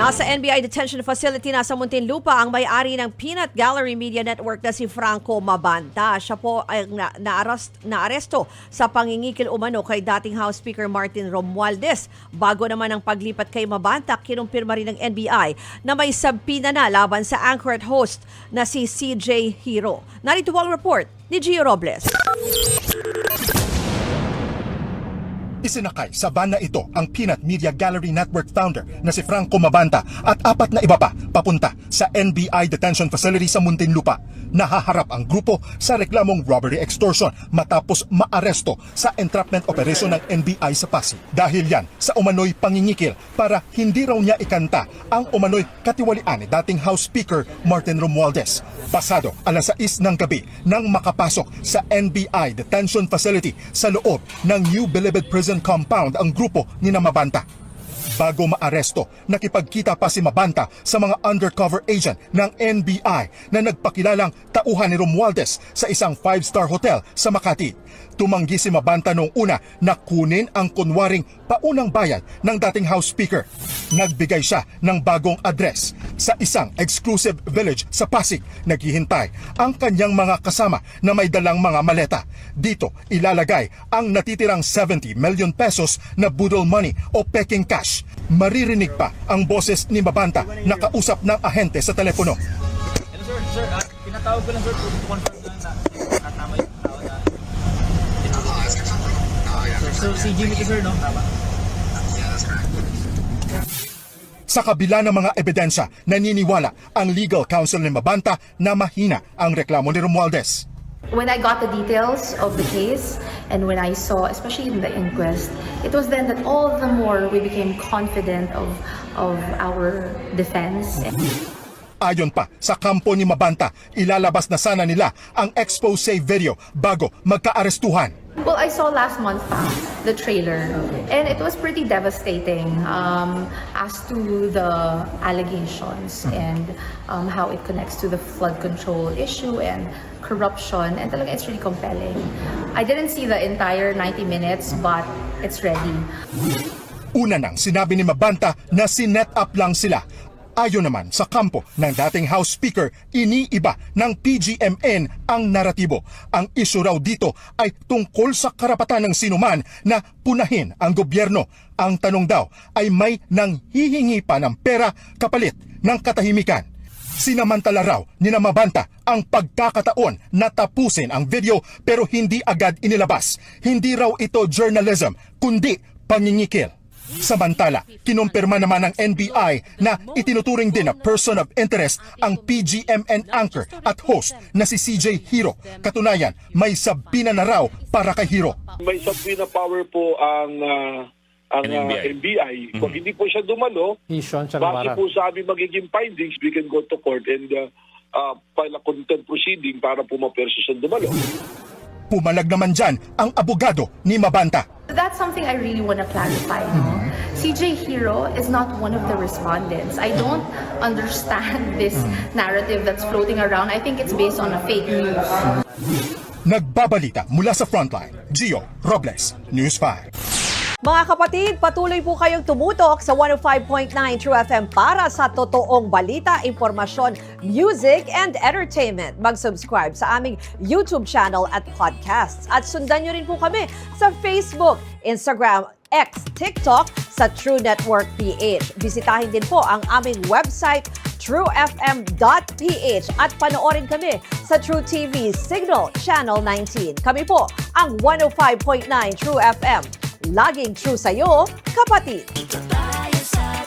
Nasa NBI Detention Facility na sa Muntinlupa ang may-ari ng Peanut Gallery Media Network na si Franco Mabanta. Siya po ay naaresto sa pangingikil umano kay dating House Speaker Martin Romualdez. Bago naman ang paglipat kay Mabanta, kinumpirma rin ng NBI na may sabpina na laban sa anchor at host na si CJ Hiro. Narito ang report ni Gio Robles. Isinakay sa van na ito ang Peanut Media Gallery Network founder na si Franco Mabanta at 4 na iba pa papunta sa NBI Detention Facility sa Muntinlupa. Nahaharap ang grupo sa reklamong robbery extortion matapos maaresto sa entrapment operation ng NBI sa Pasig. Dahil yan sa umano'y pangingikil para hindi raw niya ikanta ang umano'y katiwalian ni dating House Speaker Martin Romualdez. Pasado alas 6 ng gabi nang makapasok sa NBI Detention Facility sa loob ng New Bilibid Prison Compound ang grupo ni Mabanta. Bago maaresto, nakipagkita pa si Mabanta sa mga undercover agent ng NBI na nagpakilalang tauhan ni Romualdez sa isang 5-star hotel sa Makati. Tumanggi si Mabanta noong una na kunin ang kunwaring paunang bayad ng dating House Speaker. Nagbigay siya ng bagong address sa isang exclusive village sa Pasig. Naghihintay ang kanyang mga kasama na may dalang mga maleta. Dito ilalagay ang natitirang 70 million pesos na budol money o peking cash. Maririnig pa ang boses ni Mabanta na kausap ng ahente sa telepono. Hello sir, pinatawag ko lang sir to confirm na tama yung tao na so si Jimmy to sir, no? Tama. Sa kabila ng mga ebidensya, naniniwala ang legal counsel ni Mabanta na mahina ang reklamo ni Romualdez. When I got the details of the case and when I saw, especially in the inquest, it was then that all the more we became confident of our defense. Ayon pa sa kampo ni Mabanta, ilalabas na sana nila ang expose video bago magkaarestuhan. Well, I saw last month the trailer and it was pretty devastating as to the allegations and how it connects to the flood control issue and corruption, and talaga it's really compelling. I didn't see the entire 90 minutes but it's ready. Una nang sinabi ni Mabanta na sinet up lang sila. Ayon naman sa kampo ng dating House Speaker, iniiba ng PGMN ang naratibo. Ang issue raw dito ay tungkol sa karapatan ng sinuman na punahin ang gobyerno. Ang tanong daw ay may nanghihingi pa ng pera kapalit ng katahimikan. Sinamantala raw ni Mabanta ang pagkakataon na tapusin ang video pero hindi agad inilabas. Hindi raw ito journalism kundi pangingikil. Samantala, kinumpirma naman ng NBI na itinuturing din na person of interest ang PGMN anchor at host na si CJ Hiro. Katunayan, may sabina na raw para kay Hiro. May sabina power po ang NBI. Kung hindi po siya dumalo, bakit po sa aming magiging findings, we can go to court and file a contempt proceeding para po maperso siya dumalo. Pumalag naman dyan ang abogado ni Mabanta. That's something I really want to clarify. CJ Hiro is not one of the respondents. I don't understand this narrative that's floating around. I think it's based on a fake news. Nagbabalita mula sa Frontline, Gio Robles, News 5. Mga kapatid, patuloy po kayong tumutok sa 105.9 True FM para sa totoong balita, impormasyon, music, and entertainment. Mag-subscribe sa aming YouTube channel at podcasts. At sundan nyo rin po kami sa Facebook, Instagram, X, TikTok sa True Network PH. Bisitahin din po ang aming website, truefm.ph, at panoorin kami sa True TV Signal Channel 19. Kami po ang 105.9 True FM. Laging true sa'yo, kapatid. Ito tayo sa